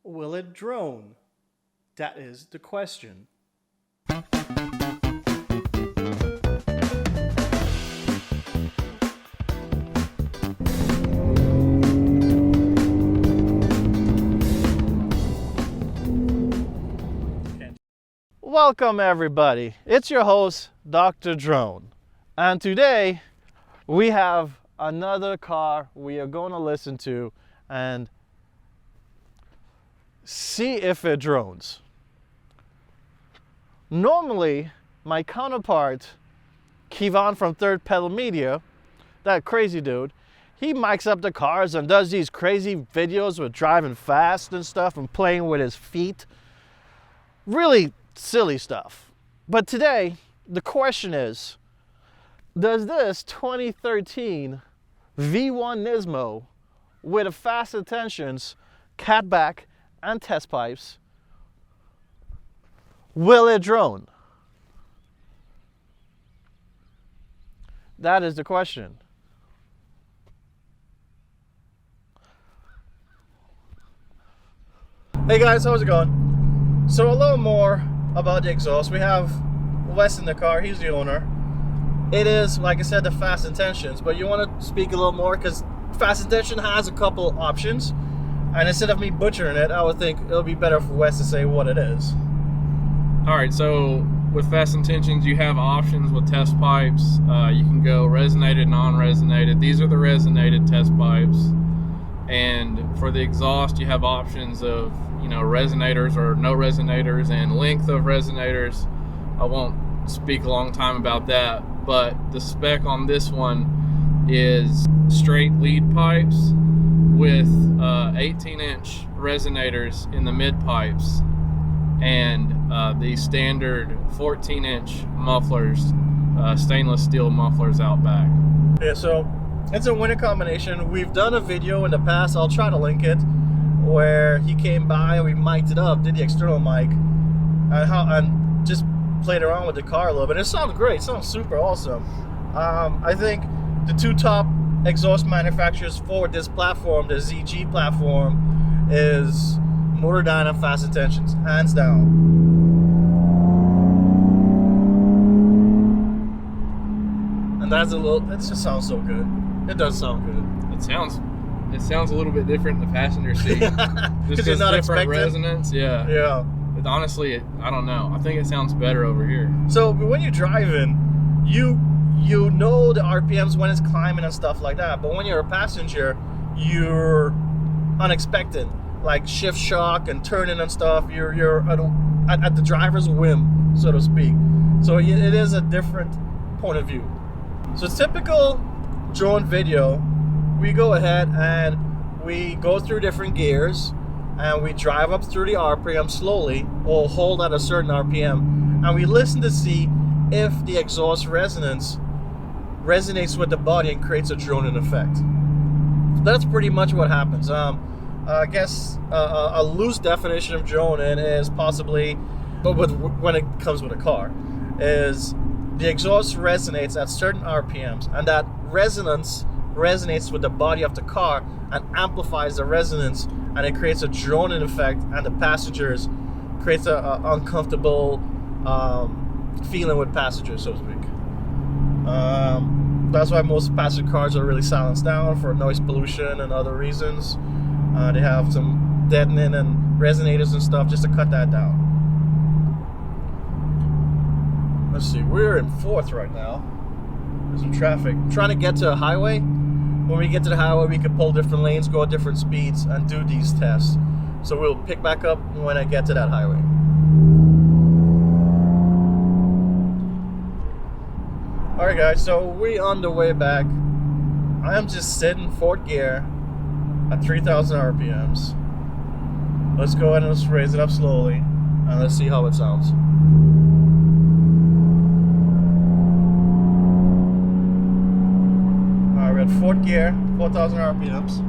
Will it drone? That is the question. Welcome everybody, it's your host Dr. Drone, and today we have another car we are going to listen to and see if it drones. Normally my counterpart Kevan from Third Pedal Media, that crazy dude, he mics up the cars and does these crazy videos with driving fast and stuff and playing with his feet. Really silly stuff. But today, the question is, does this 2013 V1 Nismo with a fast intentions, catback, and test pipes, will it drone? That is the question. Hey guys, how's it going? So a little more about the exhaust. We have Wes in the car, he's the owner. It is, like I said, the fast intentions, but you want to speak a little more because fast intention has a couple options, and instead of me butchering it, I would think it'll be better for Wes to say what it is. Alright, so with fast intentions you have options with test pipes. You can go resonated, non-resonated. These are the resonated test pipes. And for the exhaust you have options of, you know, resonators or no resonators and length of resonators. I won't speak a long time about that, but the spec on this one is straight lead pipes with 18-inch resonators in the mid pipes and the standard 14-inch mufflers, stainless steel mufflers out back. Yeah, so it's a winning combination. We've done a video in the past, I'll try to link it, where he came by and we mic'd it up, did the external mic, and just played around with the car a little bit. It sounds great, it sounds super awesome. I think the two top exhaust manufacturers for this platform, the ZG platform, is Motordyne and Fast Intentions, hands down. And that's a little, it just sounds so good. It does sound good. It sounds a little bit different in the passenger seat. Just you're not different expecting resonance. Yeah. Yeah. Honestly, I don't know. I think it sounds better over here. So when you're driving, you know the RPMs when it's climbing and stuff like that. But when you're a passenger, you're unexpected, like shift shock and turning and stuff. You're at the driver's whim, so to speak. So it is a different point of view. So typical drone video, we go ahead and we go through different gears and we drive up through the RPM slowly or hold at a certain RPM, and we listen to see if the exhaust resonance resonates with the body and creates a droning effect. That's pretty much what happens. I guess a loose definition of droning is possibly, but when it comes with a car, is the exhaust resonates at certain RPMs, and that resonance resonates with the body of the car and amplifies the resonance, and it creates a droning effect, and the passengers creates a uncomfortable feeling with passengers, so to speak. That's why most passenger cars are really silenced down for noise pollution and other reasons. They have some deadening and resonators and stuff just to cut that down. Let's see, we're in 4th right now. There's some traffic. I'm trying to get to a highway. When we get to the highway, we can pull different lanes, go at different speeds, and do these tests. So we'll pick back up when I get to that highway. Alright guys, so we on the way back. I am just sitting 4th gear at 3,000 RPMs. Let's go ahead and let's raise it up slowly, and let's see how it sounds. We're at 4th gear, 4,000 RPMs.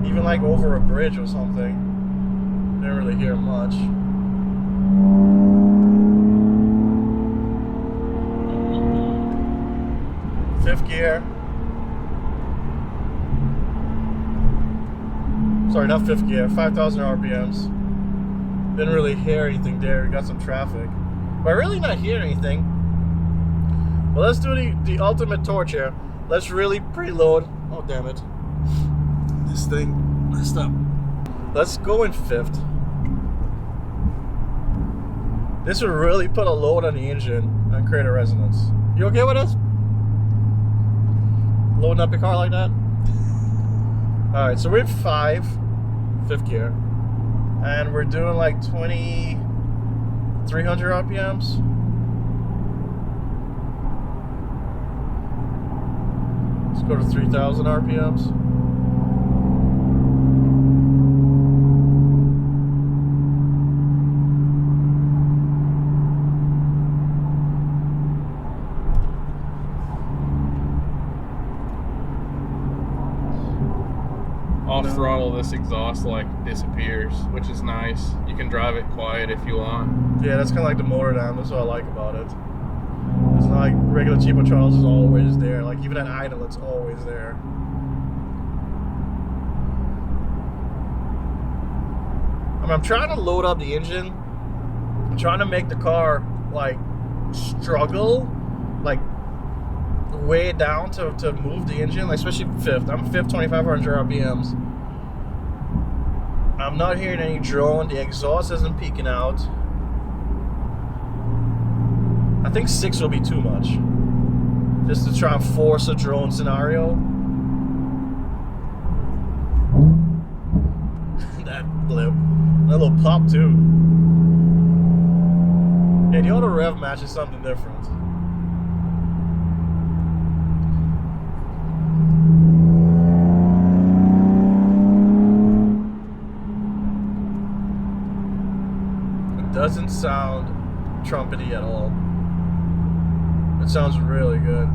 Even like over a bridge or something, didn't really hear much. Fifth gear. Sorry, not fifth gear. 5,000 RPMs. Didn't really hear anything there. We got some traffic. But really not hear anything. Well, let's do the ultimate torture. Let's really preload. Oh, damn it. This thing messed up. Let's go in fifth. This will really put a load on the engine and create a resonance. You okay with this? Loading up your car like that? Alright, so we're in fifth gear. And we're doing like 2,300 RPMs. Let's go to 3,000 RPMs. Off throttle, this exhaust like disappears, which is nice. You can drive it quiet if you want. Yeah, that's kind of like the motor down. That's what I like about it. It's not like regular cheapo throttles is always there. Like even at idle, it's always there. I mean, I'm trying to load up the engine. I'm trying to make the car like struggle, like way down to move the engine, like especially fifth. I'm fifth, 2,500 RPMs. I'm not hearing any drone. The exhaust isn't peaking out. I think 6 will be too much. Just to try and force a drone scenario. That blip. That little pop too. Yeah, the auto rev match is something different. Doesn't sound trumpety at all. It sounds really good.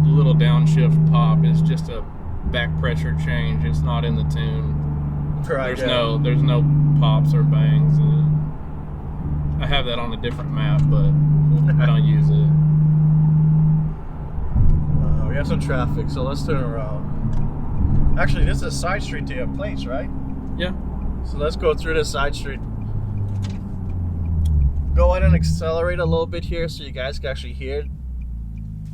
The little downshift pop is just a back pressure change. It's not in the tune. Right, There's no pops or bangs. I have that on a different map, but I don't use it. We have some traffic, so let's turn around. Actually, this is a side street to your place, right? Yeah. So let's go through this side street. Go ahead and accelerate a little bit here so you guys can actually hear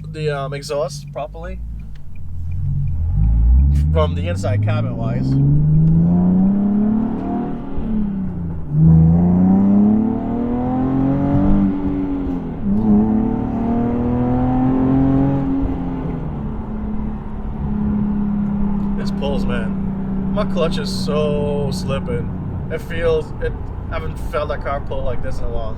the exhaust properly from the inside cabin wise. Pulls, man. My clutch is so slipping. I haven't felt that car pull like this in a while.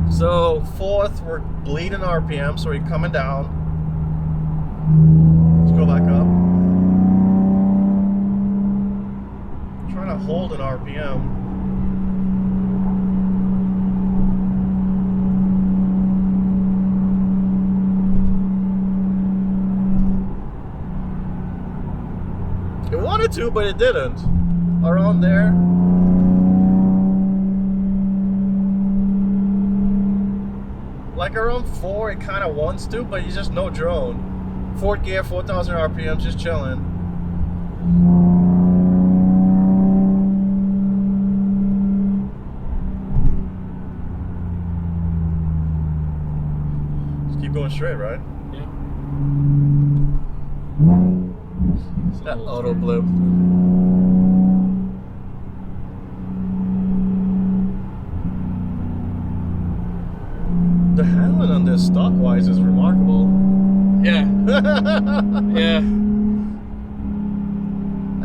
So fourth, we're bleeding RPM, so we're coming down. Let's go back up. I'm trying to hold an RPM. It wanted to, but it didn't. Around there. Like around 4, it kind of wants to, but you just no drone. Fourth gear, 4,000 RPM, just chilling. Just keep going straight, right? Yeah. That auto blip. The handling on this stock-wise is remarkable. Yeah. Yeah.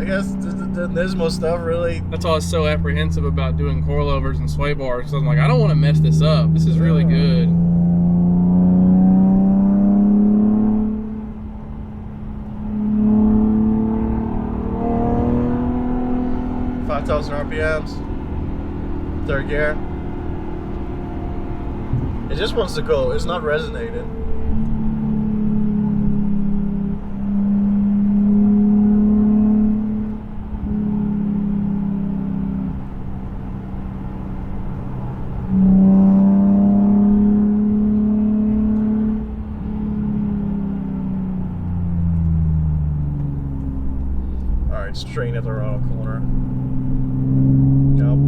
I guess the Nismo stuff really... That's why I was so apprehensive about doing coilovers and sway bars, because I'm like, I don't want to mess this up. This is really good. 5,000 RPMs. Third gear. It just wants to go. It's not resonating. right, straighten it around a corner. Nope,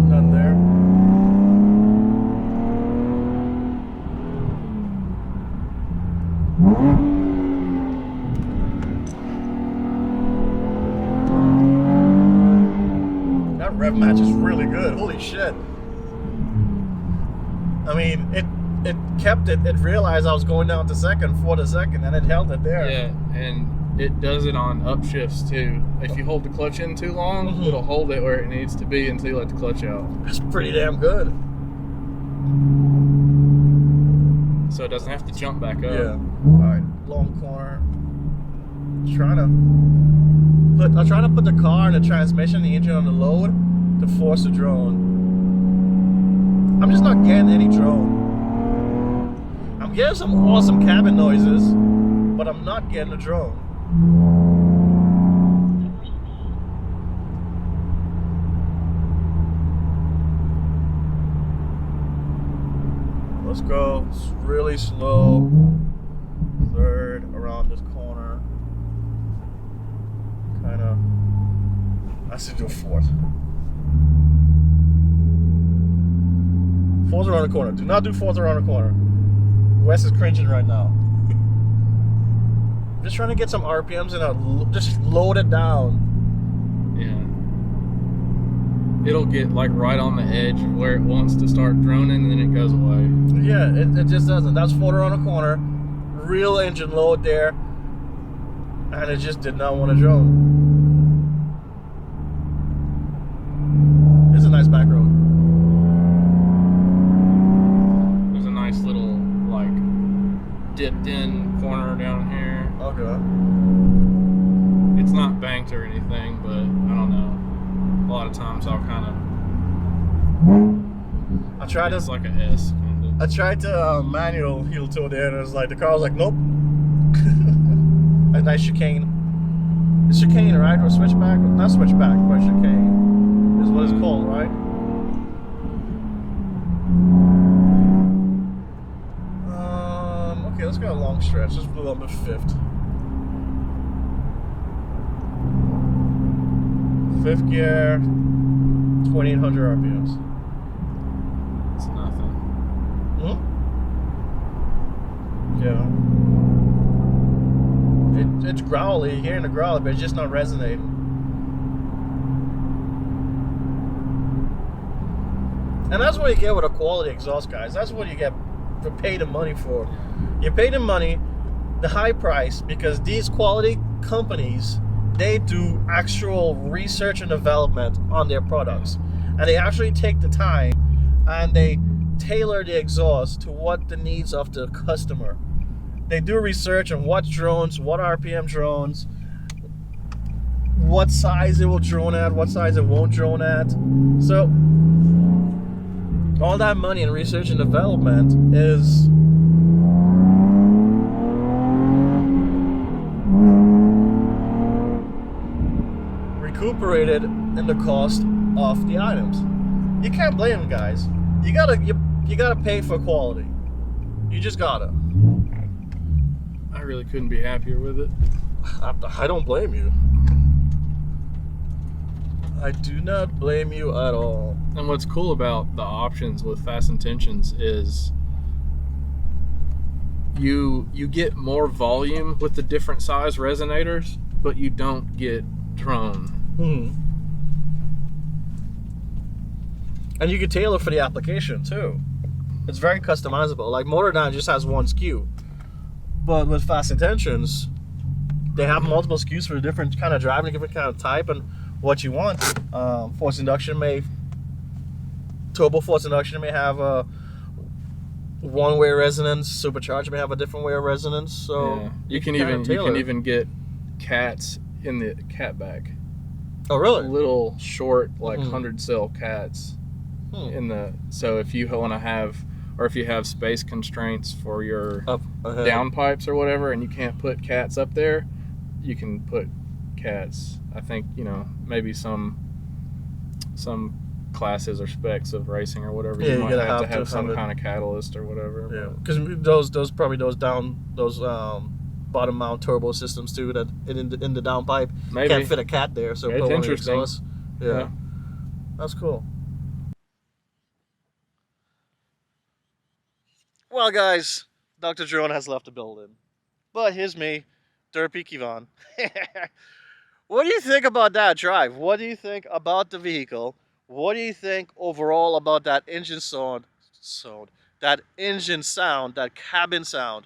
not there. That rev match is really good. Holy shit. I mean, it kept it. It realized I was going down to second for the second, and it held it there. Yeah, and it does it on upshifts too. If you hold the clutch in too long, it'll hold it where it needs to be until you let the clutch out. That's pretty damn good. So it doesn't have to jump back up. Yeah. All right, long corner. I'm trying to put the car and the transmission, the engine on the load to force the drone. I'm just not getting any drone. I'm getting some awesome cabin noises, but I'm not getting a drone. Let's go really slow. Third around this corner. Kind of. I should do a fourth. Fourth around the corner. Do not do fourth around the corner. Wes is cringing right now. I'm just trying to get some RPMs and just load it down. Yeah. It'll get like right on the edge of where it wants to start droning, and then it goes away. Yeah, it just doesn't. That's fourth around the corner. Real engine load there. And it just did not want to drone. It's a nice back road. There's a nice little like dipped in corner down here. Okay. It's not banked or anything, but I don't know. A lot of times I'll kind of. It's like an S kind of. I tried to manual heel toe there, and it was like the car was like, nope. A nice chicane. It's chicane, right? Or switchback? Not switchback, but chicane is what it's called, right? Okay, let's go a long stretch. Let's blew up at fifth. Fifth gear, 2,800 RPMs. It's nothing. Yeah. It's growly, you're hearing the growl, but it's just not resonating. And that's what you get with a quality exhaust, guys. That's what you get for pay the money for. You pay the money, the high price, because these quality companies, they do actual research and development on their products. And they actually take the time and they tailor the exhaust to what the needs of the customer. They do research on what drones, what RPM drones, what size it will drone at, what size it won't drone at. So all that money in research and development is recuperated in the cost of the items. You can't blame them, guys. You gotta pay for quality. You just gotta. I really couldn't be happier with it. I don't blame you. I do not blame you at all. And what's cool about the options with Fast Intentions is you get more volume with the different size resonators, but you don't get drone. And you can tailor for the application too. It's very customizable. Like Motordyne just has one SKU. But with Fast Intentions, they have multiple SKUs for a different kind of driving, different kind of type, and what you want. Force induction turbo force induction may have a one-way resonance. Supercharger may have a different way of resonance. So yeah. You can even get cats in the cat bag. Oh really? Little short, like 100-cell cats in the. So if you want to have. Or if you have space constraints for your downpipes or whatever, and you can't put cats up there, you can put cats. I think maybe some classes or specs of racing or whatever, you might have to have some kind of catalyst or whatever. Yeah, because those bottom mount turbo systems too that in the downpipe. Maybe. Can't fit a cat there, so It's put one in the interesting. exhaust. Yeah. That's cool. Well, guys, Dr. Drone has left the building. But here's me, Derpy Kevan. What do you think about that drive? What do you think about the vehicle? What do you think overall about that engine sound, that engine sound, that cabin sound,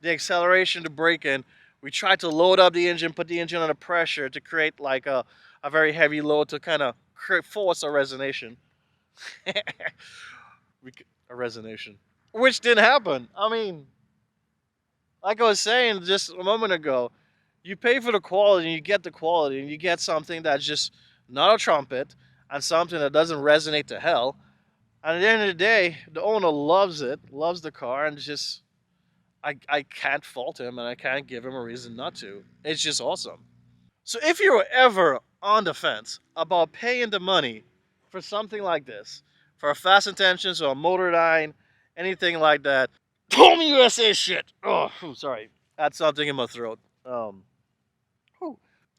the acceleration, the braking? We tried to load up the engine, put the engine under pressure to create like a very heavy load to kind of force a resonation. A resonation. Which didn't happen. I mean, like I was saying just a moment ago, you pay for the quality and you get the quality and you get something that's just not a trumpet and something that doesn't resonate to hell. And at the end of the day, the owner loves it, loves the car, and just I can't fault him and I can't give him a reason not to. It's just awesome. So if you were ever on the fence about paying the money for something like this, for a Fast Intentions or a Motordyne, anything like that, Home USA shit. Oh, sorry. Had something in my throat.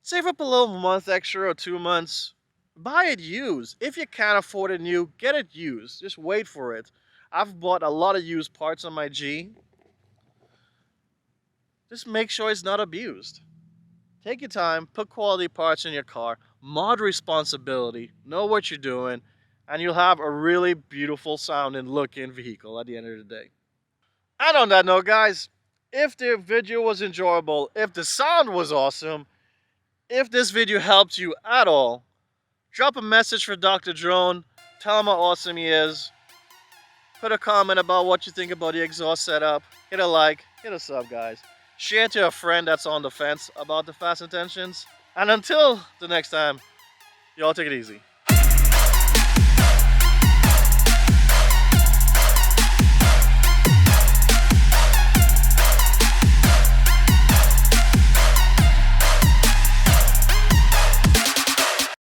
Save up a little month extra or 2 months. Buy it used. If you can't afford it new, get it used. Just wait for it. I've bought a lot of used parts on my G. Just make sure it's not abused. Take your time, put quality parts in your car, mod responsibility, know what you're doing, and you'll have a really beautiful sounding looking vehicle at the end of the day. And on that note, guys, if the video was enjoyable, if the sound was awesome, if this video helped you at all, drop a message for Dr. Drone, tell him how awesome he is, put a comment about what you think about the exhaust setup, hit a like, hit a sub, guys. Share to a friend that's on the fence about the Fast Intentions. And until the next time, y'all take it easy.